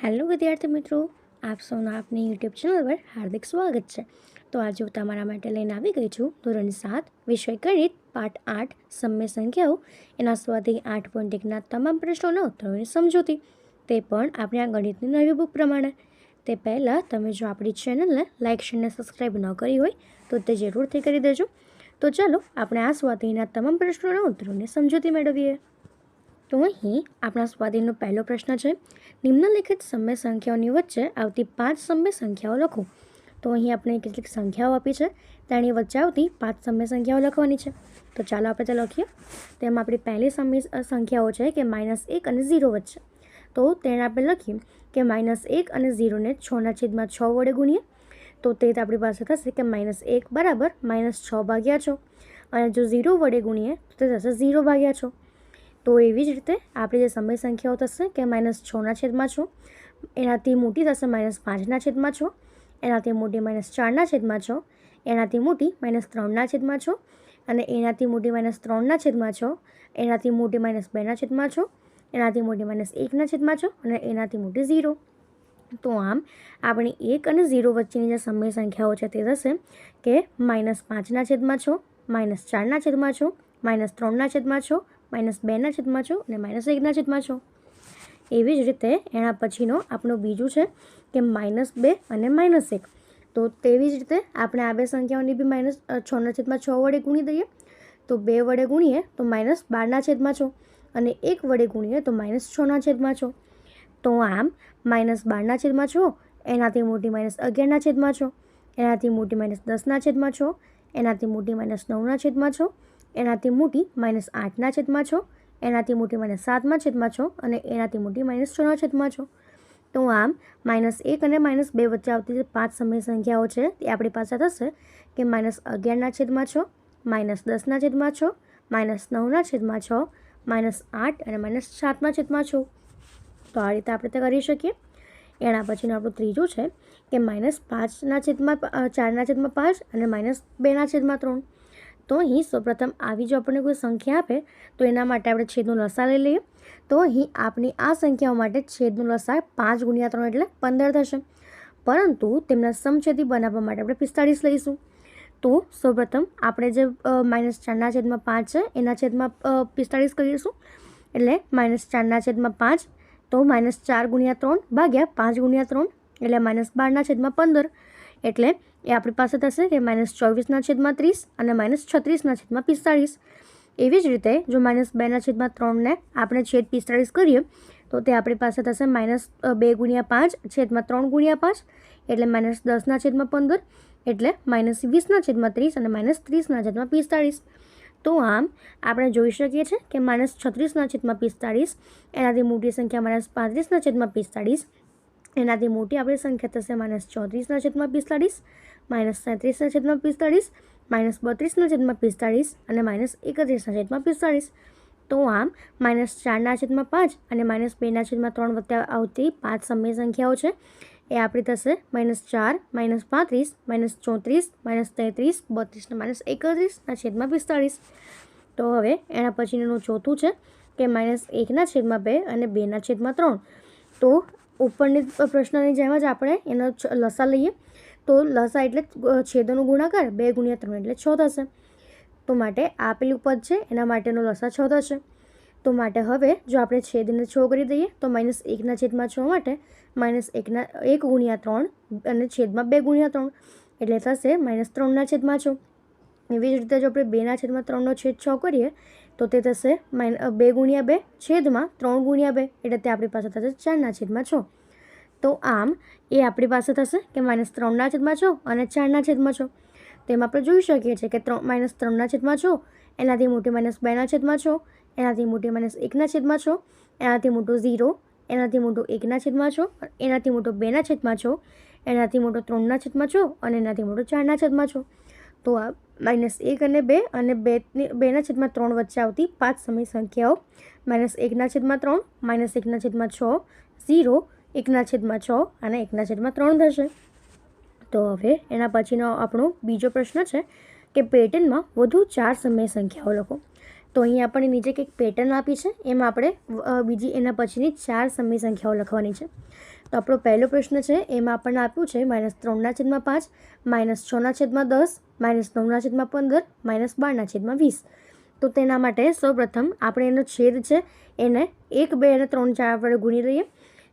Hello વિદ્યાર્થી મિત્રો, આપ સૌનું આપની યુટ્યુબ ચેનલ પર હાર્દિક સ્વાગત છે। તો આજે હું તમારા માટે લઈને આવી ગઈ છું ધોરણ 7 વિષય ગણિત પાઠ 8 સમય સંખ્યાઓ એના સ્વાધ્યાય 8.1ના તમામ પ્રશ્નોના ઉત્તરોની સમજૂતી, તે પણ આપણે આ ગણિતની નવી બુક પ્રમાણે। તે પહેલાં તમે જો આપણી ચેનલને લાઇક શેર અને સબસ્ક્રાઈબ ન કરી હોય તો તે જરૂરથી કરી દેજો। તો ચાલો આપણે આ સ્વાધ્યાયના તમામ પ્રશ્નોના ઉત્તરોની સમજૂતી મેળવીએ। તો અહીં આપણા સ્વાધ્યાયનો પહેલો પ્રશ્ન છે, નિમ્નલિખિત સમય સંખ્યાઓની વચ્ચે આવતી 5 સમય સંખ્યાઓ લખો। તો અહીં આપણે કેટલીક સંખ્યાઓ આપી છે, તેની વચ્ચે આવતી 5 સમય સંખ્યાઓ લખવાની છે। તો ચાલો આપણે તે લખીએ। તેમાં આપણી પહેલી સમય સંખ્યાઓ છે કે -1 અને 0 વચ્ચે। તો તેને આપણે લખીએ કે -1 અને 0ને 6/6 વડે ગુણીએ તો તે આપણી પાસે થશે કે -1 બરાબર -6/6 અને જો 0 વડે ગુણીએ તો તે થશે 0/6। તો એવી જ રીતે આપણી જે સમય સંખ્યાઓ થશે કે -6/6, એનાથી મોટી થશે -5/6, એનાથી મોટી -4/6, એનાથી મોટી -3/6 અને એનાથી મોટી -3/6, એનાથી મોટી -2/6, એનાથી મોટી -1/6 અને એનાથી મોટી 0। તો આમ આપણી 1 અને 0 વચ્ચેની જે સમય સંખ્યાઓ છે તે થશે કે -5/6, -4/6, -3/6, -2/6 અને -1/6। એવી જ રીતે એના પછીનો આપણું બીજું છે કે -2 અને -1। તો તેવી જ રીતે આપણે આ બે સંખ્યાઓની બી -6/6 વડે ગુણી દઈએ તો 2 વડે ગુણીએ તો -12/6 અને 1 વડે ગુણીએ તો -6/6। તો આમ -12/6 એનાથી મોટી -11/6, એનાથી મોટી -10/6, એનાથી મોટી -9/6, એનાથી મોટી -8/6, એનાથી મોટી -7/6 અને એનાથી મોટી -6/6। તો આમ -1 અને -2 વચ્ચે આવતી જે 5 સમય સંખ્યાઓ છે તે આપણી પાસે થશે કે -11/6, -10/6, -9/6, -8 અને -7/6। તો આ રીતે આપણે તે કરી શકીએ। એના પછીનું આપણું ત્રીજું છે કે -4/5 અને -2/3। તો અહીં સૌપ્રથમ આવી જો આપણને કોઈ સંખ્યા આપે તો એના માટે આપણે છેદનો લસા લઈ લઈએ। તો અહીં આપણી આ સંખ્યાઓ માટે છેદનો લસા 5 × 3 એટલે 15 થશે, પરંતુ તેમના સમછેદી બનાવવા માટે આપણે 45 લઈશું। તો સૌપ્રથમ આપણે જે -4/5 છે એના છેદમાં 45 કરીશું, એટલે -4/5 તો -4 × 3 ભાગ્યા 5 × 3 એટલે -12/15, એટલે એ આપણી પાસે થશે કે -24/30 અને -36/45। એવી જ રીતે જો -2/3ને આપણે છેદ 45 કરીએ તો તે આપણી પાસે થશે -2 × 5 છેદમાં 3 × 5 એટલે -10/15 એટલે -20/30 અને -30/45। તો આમ આપણે જોઈ શકીએ છીએ કે -36/45 એનાથી મોટી સંખ્યા -35/45, એનાથી મોટી આપણી સંખ્યા થશે -34/45, -37/45, -32/45 અને -31/45। તો આમ -4/5 અને -2/3 વચ્ચે આવતી 5 સમય સંખ્યાઓ છે એ આપણી થશે -4, -35, -34, -33, 32 અને -31/45। તો હવે એના પછીનું ચોથું છે કે -1/2 અને 2/3। તો ઉપરની પ્રશ્નની જેમ જ આપણે એનો લસા લઈએ તો લસા એટલે છેદોનો ગુણાકાર 2 × 3 એટલે 6 થશે। તો માટે આપેલું પદ છે એના માટેનો લસા 6 થશે। તો માટે હવે જો આપણે છેદને 6 કરી દઈએ તો -1/6 માટે -1 × 3 અને છેદમાં 2 × 3 એટલે થશે -3/6। એવી જ રીતે જો આપણે 2/3નો છેદ 6 કરીએ તો તે થશે 2 × 2 છેદમાં 3 × 2 એટલે તે આપણી પાસે થશે 4/6। તો આમ એ આપણી પાસે થશે કે -3/6 અને 4/6। તેમાં આપણે જોઈ શકીએ છીએ કે -3/6 એનાથી મોટી -2/6, એનાથી મોટી -1/6, એનાથી મોટું 0, એનાથી મોટું 1/6, એનાથી મોટો 2/6, એનાથી મોટો 3/6 અને એનાથી મોટો 4/6। તો આ -1 અને 2 અને 2/3 વચ્ચે આવતી 5 સમય સંખ્યાઓ -1/3, -1/6, 0, 1/6 અને 1/3 થશે। તો હવે એના પછીનો આપણો બીજો પ્રશ્ન છે કે પેટર્નમાં વધુ 4 સમય સંખ્યાઓ લખો। તો અહીં આપણને નીચે કંઈક પેટર્ન આપી છે, એમાં આપણે બીજી એના પછીની 4 સમય સંખ્યાઓ લખવાની છે. તો આપણો પહેલો પ્રશ્ન છે એમાં આપણને આપ્યું છે -3/5, -6/10, -9/15, -12/20. તો તેના માટે સૌપ્રથમ આપણે એનો છેદ છે એને 1, 2 અને 3, 4 વડે ગુણી લઈએ.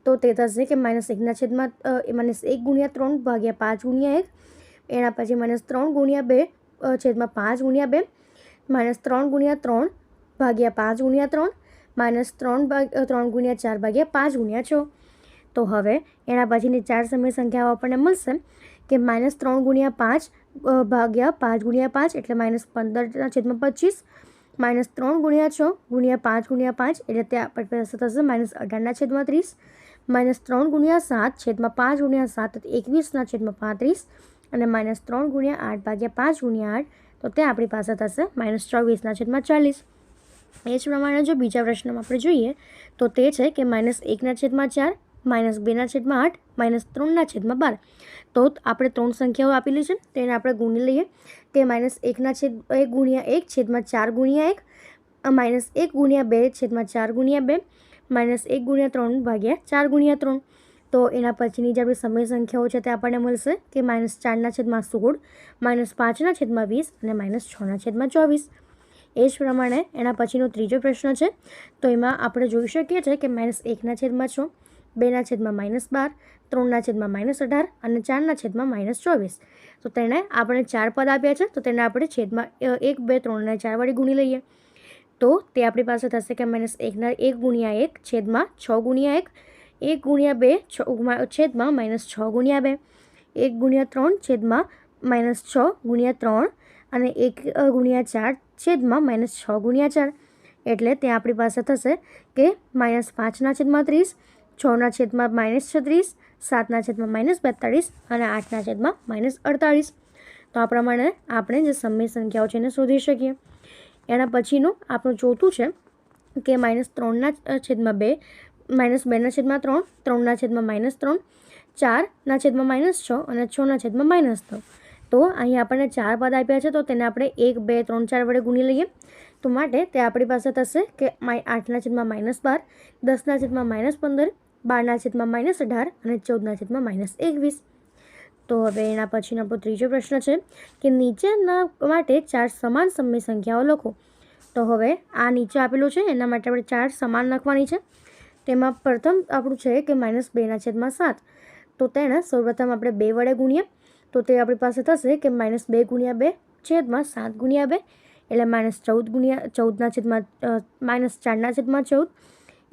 તો તે થશે કે -1 ગુણ્યા 3 ભાગ્યા 5 ગુણ્યા 1. એના પછી -3 ગુણ્યા 2 છેદમાં 5 ગુણ્યા 2, -3 ગુણ્યા 3 ભાગ્યા 5 ગુણ્યા 3, -3 ગુણ્યા 4 ભાગ્યા 5 ગુણ્યા 6. તો હવે એના પછીની 4 સમય સંખ્યાઓ આપણને મળશે કે -3 ગુણ્યા 5 ભાગ્યા 5 ગુણ્યા 5 એટલે -15/25, -3 ગુણ્યા 6 ગુણ્યા 5 ગુણ્યા 5 એટલે તે આપણી પાસે થશે -18/30, -3 ગુણ્યા 7 છેદમાં 5 ગુણ્યા 7 21/35 અને -3 ગુણ્યા 8 ભાગ્યા 5 ગુણ્યા 8 તો તે આપણી પાસે થશે -24/40. એ જ પ્રમાણે જો બીજા પ્રશ્નમાં આપણે જોઈએ તો તે છે કે -1/4, -2/8, -3/12. તો આપણે 3 સંખ્યાઓ આપેલી છે તેને આપણે ગુણી લઈએ કે -1 ગુણ્યા 1 છેદમાં 4 ગુણ્યા 1, -1 ગુણ્યા 2 છેદમાં 4 ગુણ્યા 2, -1 ગુણ્યા 3 ભાગ્યા 4 ગુણ્યા 3. તો એના પછીની જે આપણી સમય સંખ્યાઓ છે તે આપણને મળશે કે -4/16, -5/20 અને -6/24. એ જ પ્રમાણે એના પછીનો ત્રીજો પ્રશ્ન છે. તો એમાં આપણે જોઈ શકીએ છીએ કે -1/6, 2/-12, 3/-18 અને 4/-24. તો તેને આપણે 4 પદ આપ્યા છે તો તેને આપણે છેદમાં 1, 2, 3 અને 4 વડે ગુણી લઈએ. તો તે આપણી પાસે થશે કે -1 ગુણ્યા 1 છેદમાં 6 ગુણ્યા 1, 1 ગુણ્યા 2 છેદમાં -6 ગુણ્યા 2, 1 ગુણ્યા 3 છેદમાં -6 ગુણ્યા 3 અને 1 ગુણ્યા 4 છેદમાં -6 ગુણ્યા 4. એટલે તે આપણી પાસે થશે કે -5/30, 6/-36, 7/-42 અને 8/-48. તો આ પ્રમાણે આપણે જે સમય સંખ્યાઓ છે એને શોધી શકીએ. એના પછીનું આપણું ચોથું છે કે -3/2, -2/3, 3/-3, 4/-6 અને 6/-9. તો અહીં આપણને 4 પદ આપ્યા છે તો તેને આપણે 1, 2, 3, 4 વડે ગુણી લઈએ. તો માટે તે આપણી પાસે થશે કે 8/-12, 10/-15, 12/-18 અને 14/-21. તો હવે એના પછીનો આપણો ત્રીજો પ્રશ્ન છે કે નીચેના માટે 4 સમાન સમય સંખ્યાઓ લખો. તો હવે આ નીચે આપેલું છે એના માટે આપણે 4 સમાન લખવાની છે. તેમાં પ્રથમ આપણું છે કે -2/7. તો તેને સૌપ્રથમ આપણે 2 વડે ગુણીએ તો તે આપણી પાસે થશે કે -2 ગુણ્યા 2 છેદમાં 7 ગુણ્યા 2 એટલે -4/14.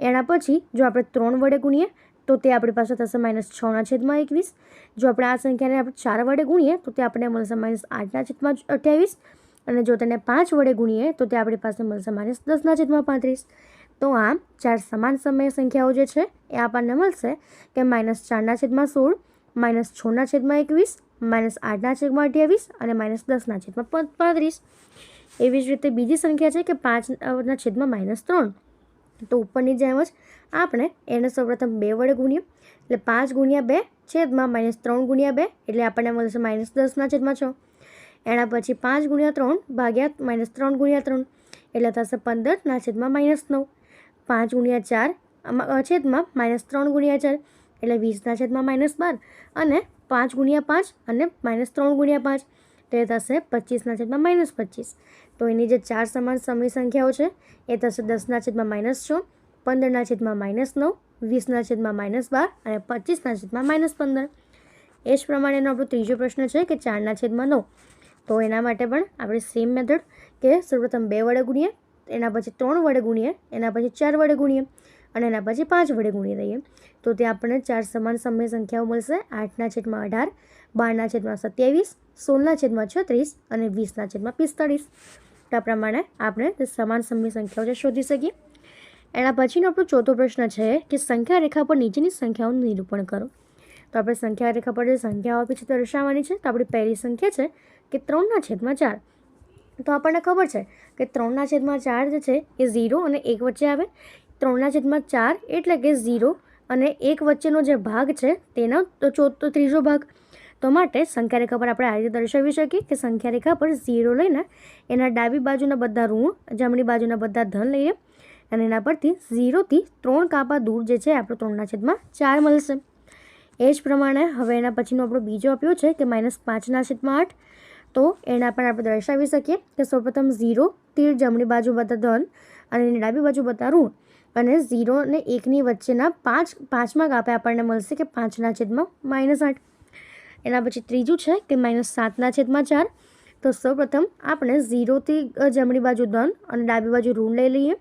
એના પછી જો આપણે 3 વડે ગુણીએ તો તે આપણી પાસે થશે -6/21. જો આપણે આ સંખ્યાને આપણે 4 વડે ગુણીએ તો તે આપણને મળશે -8/28 અને જો તેને 5 વડે ગુણીએ તો તે આપણી પાસે મળશે -10/35. તો આમ 4 સમાન સમય સંખ્યાઓ જે છે એ આપણને મળશે કે -4/16, -6/21, -8/28 અને -10/35. એવી જ રીતે બીજી સંખ્યા છે કે 5/-3. તો ઉપરની જેમ જ આપણે એને સૌપ્રથમ 2 વડે ગુણીએ એટલે 5 ગુણ્યા 2 છેદમાં -3 ગુણ્યા 2 એટલે આપણને મળશે -10/6. એના પછી 5 ગુણ્યા 3 ભાગ્યા -3 ગુણ્યા 3 એટલે થશે 15/-9. 5 ગુણ્યા 4 છેદમાં -3 ગુણ્યા 4 એટલે 20/-12 અને 5 ગુણ્યા 5 અને -3 ગુણ્યા 5 તો એ થશે 25/-25. તો એની જે 4 સમાન સમય સંખ્યાઓ છે એ થશે 10/-6, 15/-9, 20/-12 અને 25/-15. એ જ પ્રમાણેનો આપણો ત્રીજો પ્રશ્ન છે કે 4/9. તો એના માટે પણ આપણે સેમ મેથડ કે સૌપ્રથમ 2 વડે ગુણીએ, એના પછી 3 વડે ગુણીએ, એના પછી 4 વડે ગુણીએ અને એના પછી 5 વડે ગુણી દઈએ. તો તે આપણને 4 સમાન સમય સંખ્યાઓ મળશે 8/18, 12/27, 16/36 અને 20/45. તો આ પ્રમાણે આપણે તે સમાન સમય સંખ્યાઓ જે શોધી શકીએ. એના પછીનો આપણો ચોથો પ્રશ્ન છે કે સંખ્યા રેખા પર નીચેની સંખ્યાઓનું નિરૂપણ કરો. તો આપણે સંખ્યા રેખા પર જે સંખ્યાઓ આપી છે દર્શાવવાની છે. તો આપણી પહેલી સંખ્યા છે કે 3/4. તો આપણને ખબર છે કે 3/4 જે છે એ 0 અને 1 વચ્ચે આવે. 3/4 એટલે કે 0 અને 1 વચ્ચેનો જે ભાગ છે તેનો ત્રીજો ભાગ. તો માટે સંખ્યા રેખા પર આપણે આ રીતે દર્શાવી શકીએ કે સંખ્યા રેખા પર 0 લઈને એના ડાબી બાજુના બધા ઋણ, જમણી બાજુના બધા ધન લઈએ અને એના પરથી 0થી 3 કાપા દૂર જે છે આપણો 3/4 મળશે. એ જ પ્રમાણે હવે એના પછીનો આપણો બીજો આપ્યો છે કે -5/8. તો એના પણ આપણે દર્શાવી શકીએ કે સૌપ્રથમ 0થી જમણી બાજુ બધા ધન અને એની ડાબી બાજુ બધા ઋણ અને 0 અને 1ની વચ્ચેના 5માં કાપે આપણને મળશે કે 5/-8. એના પછી ત્રીજું છે કે -7/4. તો સૌપ્રથમ આપણે 0થી જમણી બાજુ ધન અને ડાબી બાજુ ઋણ લઈ લઈએ.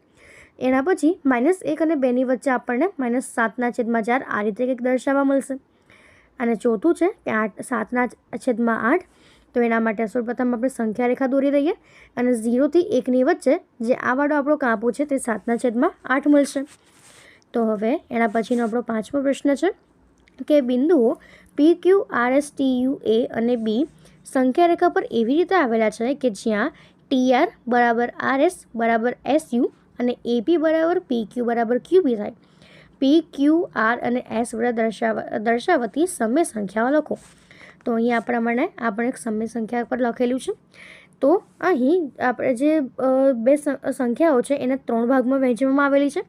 એના પછી -1 અને 2ની વચ્ચે આપણને -7/4 આ રીતે કંઈક દર્શાવવા મળશે. અને ચોથું છે કે 7/8. તો એના માટે સૌપ્રથમ આપણે સંખ્યા રેખા દોરી દઈએ અને 0થી 1ની વચ્ચે જે આ વાળો આપણો કાપો છે તે 7/8 મળશે. તો હવે એના પછીનો આપણો 5મો પ્રશ્ન છે કે બિંદુઓ PQRSTUA અને B સંખ્યા રેખા પર એવી રીતે આવેલા છે કે જ્યાં TR = RS = SU અને AP = PQ = QB થાય. PQR અને S વડે દર્શાવતી સમય સંખ્યાઓ લખો. તો અહીં આ પ્રમાણે આપણે એક સમય સંખ્યા પર લખેલું છે. તો અહીં આપણે જે બે સંખ્યાઓ છે એને 3 ભાગમાં વહેંચવામાં આવેલી છે.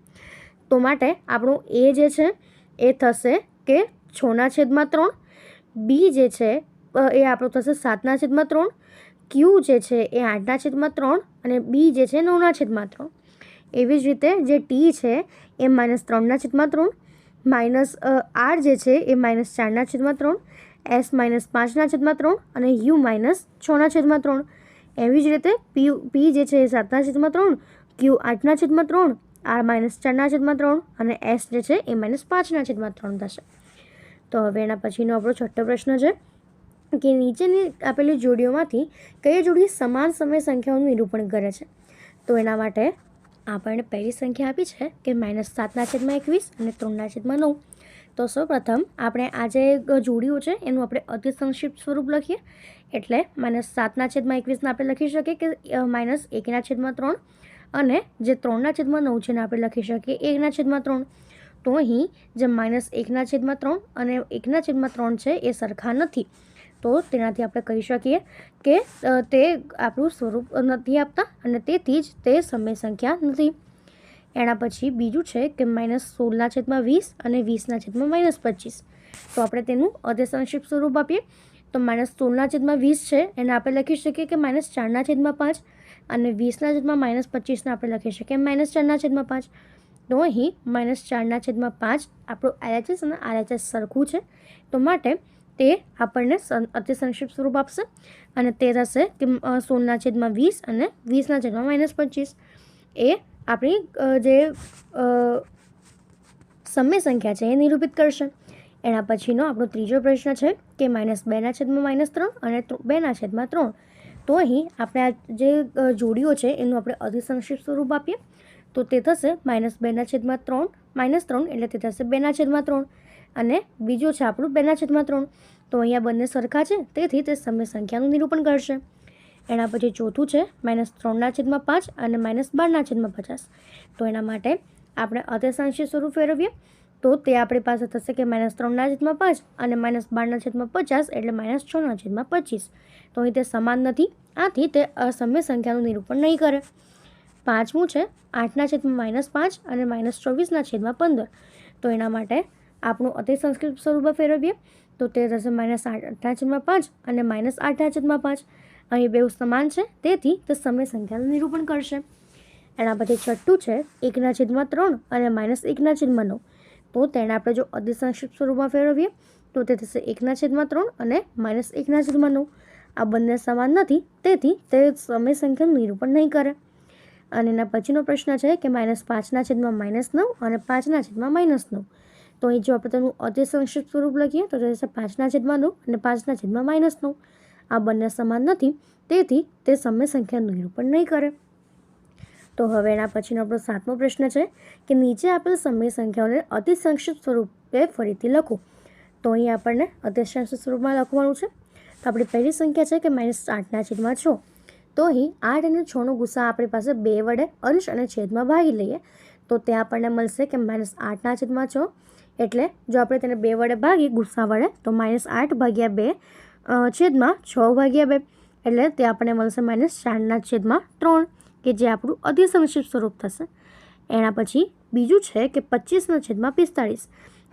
તો માટે આપણું A જે છે એ થશે કે 6/3, B જે છે એ આપણું થશે 7/3, Q જે છે એ 8/3 અને B જે છે 9/3. એવી જ રીતે જે T છે એ -3/3, -R જે છે એ -4/3, S -5/3 અને U -6/3. એવી જ રીતે P જે છે એ 7/3, Q 8/3, R -4/3 અને S જે છે એ -5/3 થશે. તો હવે એના પછીનો આપણો 6થો પ્રશ્ન છે કે નીચેની આપેલી જોડીઓમાંથી કઈ જોડી સમાન સમય સંખ્યાઓનું નિરૂપણ કરે છે. તો એના માટે આપણને પહેલી સંખ્યા આપી છે કે -7/21 અને 3/9. તો સૌપ્રથમ આપણે આ જે જોડીઓ છે એનું આપણે અતિ સંક્ષિપ્ત સ્વરૂપ લખીએ. એટલે -7/21 આપણે લખી શકીએ કે -1/3 અને જે 3/9 છે એને આપણે લખી શકીએ 1/3. તો અહીં જે -1/3 અને 1/3 છે એ સરખા નથી. તો તેનાથી આપણે કહી શકીએ કે તે આપણું સ્વરૂપ નથી આપતા અને તેથી જ તે સમય સંખ્યા નથી. એના પછી બીજું છે કે -16/20 અને 20/-25. તો આપણે તેનું અતિ સંક્ષિપ્ત સ્વરૂપ આપીએ. તો -16/20 છે એને આપણે લખી શકીએ કે -4/5 અને 20/-25ને આપણે લખી શકીએ -4/5. તો અહીં -4/5 આપણું LHS અને RHS સરખું છે. તો માટે તે આપણને અતિ સંક્ષિપ્ત સ્વરૂપ આપશે અને તે થશે કે 16/20 અને 20/-25 એ આપણી જે સમય સંખ્યા છે એ નિરૂપિત કરશે. એના પછીનો આપણો ત્રીજો પ્રશ્ન છે કે -2/-3 અને 2/3. તો અહીં આપણે આ જે જોડીઓ છે એનું આપણે અતિ સંક્ષિપ્ત સ્વરૂપ આપીએ. તો તે થશે -2/3 -3 એટલે તે થશે 2/3 અને બીજો છે આપણું 2/3. તો અહીંયા બંને સરખા છે તેથી તે સમય સંખ્યાનું નિરૂપણ કરશે. એના પછી ચોથું છે -3/5 અને -12/50. તો એના માટે આપણે અતિ સંક્ષિપ્ત સ્વરૂપ ફેરવીએ. તો તે આપણી પાસે થશે કે -3/5 અને -12/50 એટલે -6/25. તો અહીં તે સમાન નથી, આથી તે અસમય સંખ્યાનું નિરૂપણ નહીં કરે. પાંચમું છે 8/-5 અને -24/15. તો એના માટે આપણું અતિ સંક્ષિપ્ત સ્વરૂપ ફેરવીએ. તો તે થશે -8/5 અને -8/5. અહીં બે સમાન છે તેથી તે સમય સંખ્યાનું નિરૂપણ કરશે. એના પછી છઠ્ઠું છે 1/3 અને -1/9. તો તેને આપણે જો અતિ સંક્ષિપ્ત સ્વરૂપમાં ફેરવીએ તો તે થશે 1/3 અને -1/9. આ બંને સમાન નથી તેથી તે સમય સંખ્યાનું નિરૂપણ નહીં કરે. અને એના પછીનો પ્રશ્ન છે કે -5/-9 અને 5/-9. તો અહીં જો આપણે તેનું અતિ સંક્ષિપ્ત સ્વરૂપ લખીએ તો તે થશે 5/9 અને 5/-9. આ બંને સમાન નથી તેથી તે સમય સંખ્યાનું નિરૂપણ નહીં કરે. તો હવે એના પછીનો આપણો 7મો પ્રશ્ન છે કે નીચે આપેલ સમય સંખ્યાઓને અતિ સંક્ષિપ્ત સ્વરૂપે ફરીથી લખો. તો અહીં આપણને અતિ સંક્ષિપ્ત સ્વરૂપમાં લખવાનું છે. તો આપણી પહેલી સંખ્યા છે કે -8/6. તો અહીં 8 અને 6નો ગુસા આપણી પાસે 2 વડે અંશ અને છેદમાં ભાગી લઈએ તો તે આપણને મળશે કે -8/6. એટલે જો આપણે તેને 2 વડે ભાગીએ ગુસ્સા વડે તો -8/2 છેદમાં 6/2 એટલે તે આપણને મળશે -4/3 કે જે આપણું અધિસંક્ષિપ્ત સ્વરૂપ થશે. એના પછી બીજું છે કે 25/45.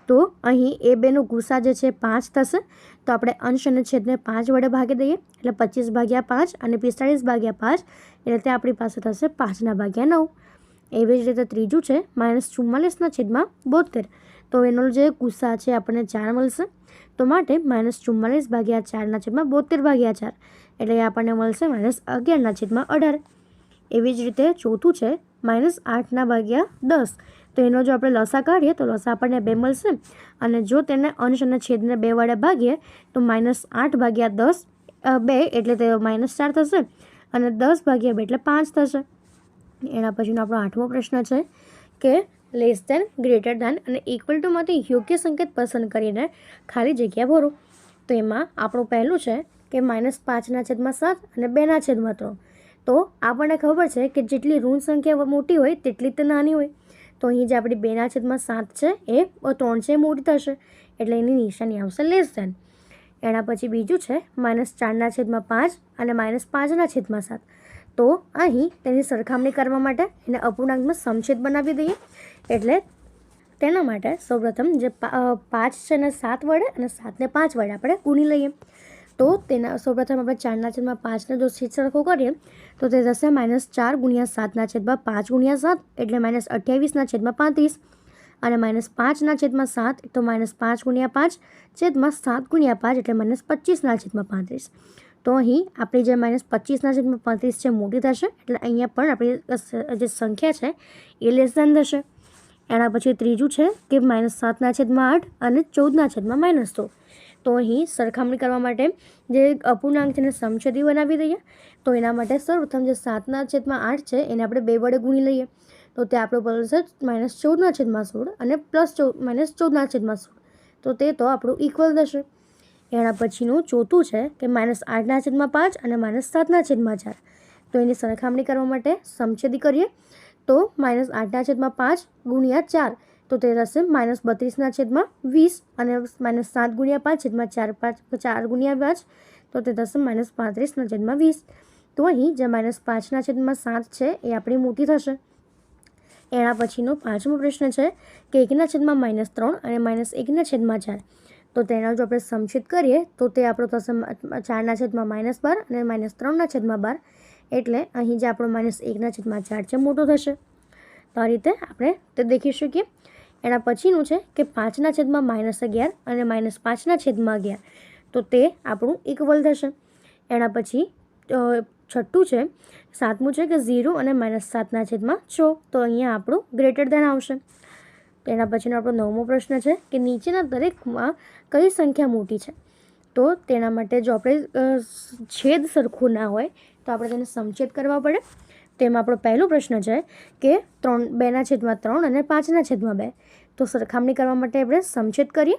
તો અહીં એ બેનો ગુસ્સા જે છે 5 થશે. તો આપણે અંશ અને છેદને 5 વડે ભાગી દઈએ એટલે 25/5 અને 45/5 એટલે તે આપણી પાસે થશે 5/9. એવી જ રીતે ત્રીજું છે -44/72. તો એનો જે ગુસ્સા છે આપણને 4 મળશે. તો માટે -44/4/72/4 એટલે આપણને મળશે -11/18. એવી જ રીતે ચોથું છે -8/10. તો એનો જો આપણે લસા કાઢીએ તો લસા આપણને 2 મળશે અને જો તેને અંશ અને છેદને 2 વડે ભાગીએ તો -8/10 2 એટલે તે -4 થશે અને 10/2 એટલે 5 થશે. એના પછીનો આપણો 8મો પ્રશ્ન છે કે લેસ ધેન, ગ્રેટર ધેન અને ઇક્વલ ટુમાંથી યોગ્ય સંકેત પસંદ કરીને ખાલી જગ્યા ભરો. તો એમાં આપણું પહેલું છે કે -5/7 અને 2/3. તો આપણને ખબર છે કે જેટલી ઋણ સંખ્યા મોટી હોય તેટલી તે નાની હોય. તો અહીં જે આપણી 2/7 છે એ 3 છે મોટી થશે એટલે એની નિશાની આવશે લેસ ધેન. એના પછી બીજું છે -4/5 અને -5/7. તો અહીં તેની સરખામણી કરવા માટે એને અપૂર્ણાંકમાં સમછેદ બનાવી દઈએ. એટલે તેના માટે સૌપ્રથમ જે 5 છે ને 7 વડે અને 7ને 5 વડે આપણે ગુણી લઈએ. તો તેના સૌપ્રથમ આપણે 4/5ને જો છેદ સરખો કરીએ તો તે થશે -4 × 7/5 × 7 એટલે -28/35 અને -5/7 તો -5 × 5 છેદમાં 7 × 5 એટલે -25/35. તો અહીં આપણી જે -25/35 છે મોટી થશે એટલે અહીંયા પણ આપણી જે સંખ્યા છે એ લેસ ધેન થશે. એના પછી ત્રીજું છે કે -7/8 અને 14/-2. તો અહીં સરખામણી કરવા માટે જે અપૂર્ણાંક છે એને સમછેદી બનાવી દઈએ. તો એના માટે સૌપ્રથમ જે 7/8 છે એને આપણે 2 વડે ગુણી લઈએ. તો તે આપણું પડશે -14/16 અને -14/16. તો તે તો આપણું ઇક્વલ થશે. એના પછીનું ચોથું છે કે -8/5 અને -7/4. તો એની સરખામણી કરવા માટે સમછેદી કરીએ તો -8/5 × 4 તો તે થશે -32/20 અને -7 × 5 4 × 5 તો તે થશે -35/20. તો અહીં જે -5/7 છે એ આપણી મોટી થશે. એના પછીનો 5મો પ્રશ્ન છે કે 1/-3 અને -1/4. તો તેનો જો આપણે સમછેદ કરીએ તો તે આપણો થશે 4/-12 અને -3/12 એટલે અહીં જે આપણો -1/4 છે મોટો થશે. તો આ રીતે આપણે તે દેખી શકીએ. એના પછીનું છે કે 5/-11 અને -5/11. તો તે આપણું ઇક્વલ થશે. એના પછી છઠ્ઠું છે 7મું છે કે 0 અને -7/6. તો અહીંયા આપણું ગ્રેટર ધેન આવશે. તો એના પછીનો આપણો 9મો પ્રશ્ન છે કે નીચેના દરેકમાં કઈ સંખ્યા મોટી છે. તો તેના માટે જો આપણે છેદ સરખું ના હોય તો આપણે તેને સમછેદ કરવા પડે. તેમાં આપણો પહેલો પ્રશ્ન છે કે 2/3 અને 5/2. તો સરખામણી કરવા માટે આપણે સમછેદ કરીએ.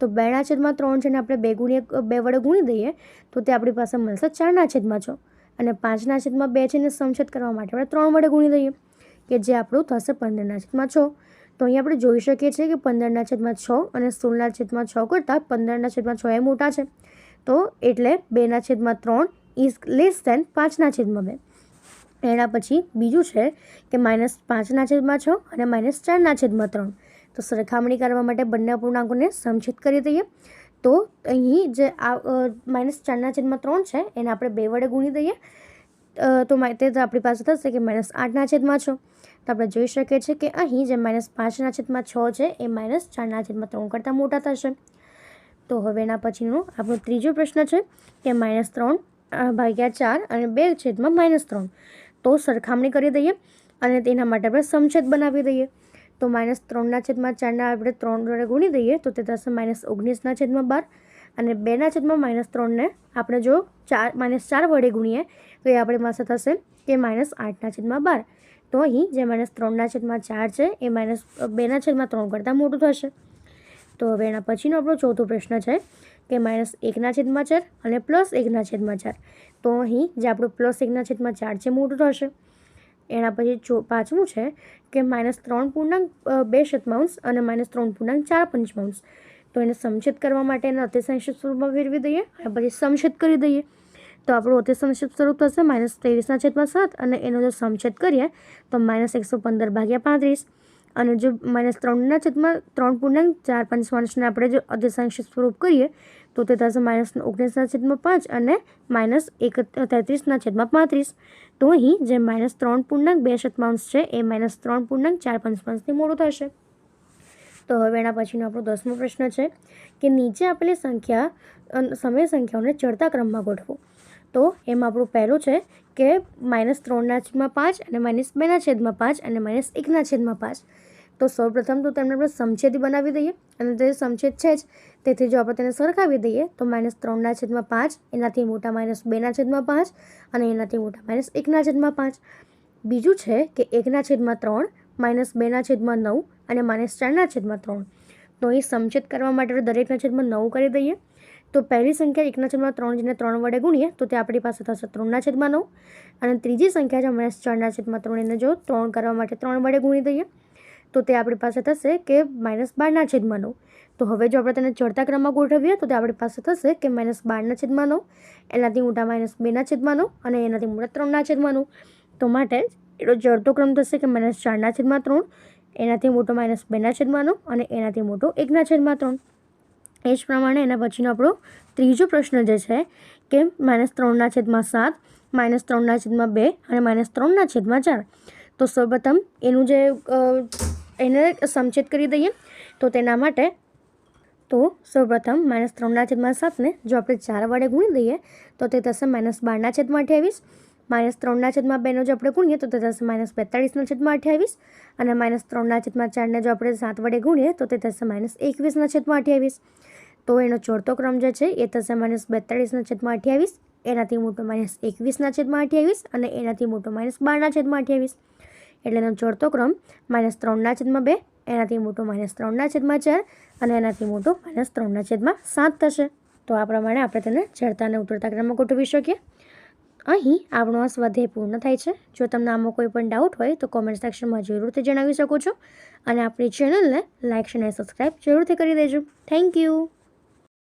તો 2/3 છે ને આપણે 2 વડે ગુણી દઈએ તો તે આપણી પાસે મળશે 4/6 અને 5/2 છે ને સમછેદ કરવા માટે આપણે 3 વડે ગુણી દઈએ કે જે આપણું થશે 15/6. તો અહીં આપણે જોઈ શકીએ છીએ કે 15/6 અને 16/6 કરતાં 15/6 એ મોટા છે. તો એટલે 2/3 ઇઝ લેસ ધેન 5/2. એના પછી બીજું છે કે -5/6 અને -4/3. તો સરખામણી કરવા માટે બંને અપૂર્ણાંકોને સમછેદ કરી દઈએ. તો અહીં જે -4/3 છે એને આપણે 2 વડે ગુણી દઈએ તો તે આપણી પાસે થશે કે -8/6. તો આપણે જોઈ શકીએ છીએ કે અહીં જે -5/6 છે એ -4/3 કરતાં મોટા થશે. તો હવે એના પછીનો આપણો ત્રીજો પ્રશ્ન છે કે -3/4 અને 2/-3. તો સરખામણી કરી દઈએ અને તેના માટે આપણે સમછેદ બનાવી દઈએ. તો -3/4 આપણે 3 વડે ગુણી દઈએ તો તે થશે -19/12 અને 2/-3 આપણે જો -4 વડે ગુણીએ તો એ આપણી પાસે થશે કે -8/12. તો અહીં જે -3/4 છે એ -2/3 કરતાં મોટું થશે. તો હવે એના પછીનો આપણો ચોથો પ્રશ્ન છે કે -1/4 અને +1/4. તો અહીં જે આપણું +1/4 છે મોટું થશે. એના પછી પાંચમું છે કે -3.2 અને -3.4 તો એને સમછેદ કરવા માટે એને અતિ સંક્ષિપ્ત સ્વરૂપમાં ફેરવી દઈએ અને પછી સમછેદ કરી દઈએ. તો આપણું અતિ સંક્ષિપ્ત સ્વરૂપ થશે -23/7 અને એનો જો સમછેદ કરીએ તો -115/35 અને જો -3.4 આપણે જો અતિ સંક્ષિપ્ત સ્વરૂપ કરીએ તો તે થશે -19/5 અને -33/35. તો અહીં જે -3.2 છે એ -3.4 મોટું થશે. તો હવે એના પછીનો આપણો 10મો પ્રશ્ન છે કે નીચે આપેલી સમય સંખ્યાઓને ચડતા ક્રમમાં ગોઠવો. તો એમાં આપણું પહેલું છે કે -3/5 અને -2/5 અને -1/5. તો સૌપ્રથમ તો તેમને આપણે સમછેદી બનાવી દઈએ અને તે સમછેદ છે જ, તેથી જો આપણે તેને સરખાવી દઈએ તો -3/5 એનાથી મોટા -2/5 અને એનાથી મોટા -1/5. બીજું છે કે 1/3 -2/9 અને -4/3. તો અહીં સમછેદ કરવા માટે દરેકના છેદમાં 9 કરી દઈએ. તો પહેલી સંખ્યા 1/3 જેને 3 વડે ગુણીએ તો તે આપણી પાસે થશે 3/9 અને ત્રીજી સંખ્યા છે -4/3 એને જો 3 કરવા માટે 3 વડે ગુણી દઈએ તો તે આપણી પાસે થશે કે -12/9. તો હવે જો આપણે તેને ચડતા ક્રમમાં ગોઠવીએ તો તે આપણી પાસે થશે કે -12/9 એનાથી મોટા -2/9 અને એનાથી મોટા 3/9. તો માટે એનો ચડતો ક્રમ થશે કે -4/3 એનાથી મોટો -2/9 અને એનાથી મોટો 1/3. એ જ પ્રમાણે એના પછીનો આપણો ત્રીજો પ્રશ્ન જે છે કે -3/7 -3/2 અને -3/4. તો સૌપ્રથમ એનું જે એને સમછેદ કરી દઈએ તો તેના માટે તો સૌપ્રથમ -3/7 ને જો આપણે 4 વડે ગુણી દઈએ તો તે થશે -12/28. -3/2 નો જો આપણે ગુણીએ તો તે થશે -42/28 અને -3/4 ને જો આપણે 7 વડે ગુણીએ તો તે થશે -21/28. તો એનો ચોથો ક્રમ જે છે એ થશે -42/28 એનાથી મોટો -21/28 અને એનાથી મોટો -12/28. એટલે એનો ચોથો ક્રમ -3/2 એનાથી મોટો -3/4 અને એનાથી મોટો -3/7 થશે. તો આ પ્રમાણે આપણે તેને ચડતા અને ઉતરતા ક્રમમાં ગોઠવી શકીએ. અહીં આપણો આ સ્વાધ્યાય પૂર્ણ થાય છે. જો તમને આમાં કોઈ પણ ડાઉટ હોય તો કોમેન્ટ સેક્શનમાં જરૂરથી જણાવી શકો છો અને આપણી ચેનલને લાઇક અને સબસ્ક્રાઈબ જરૂરથી કરી દેજો. Thank you.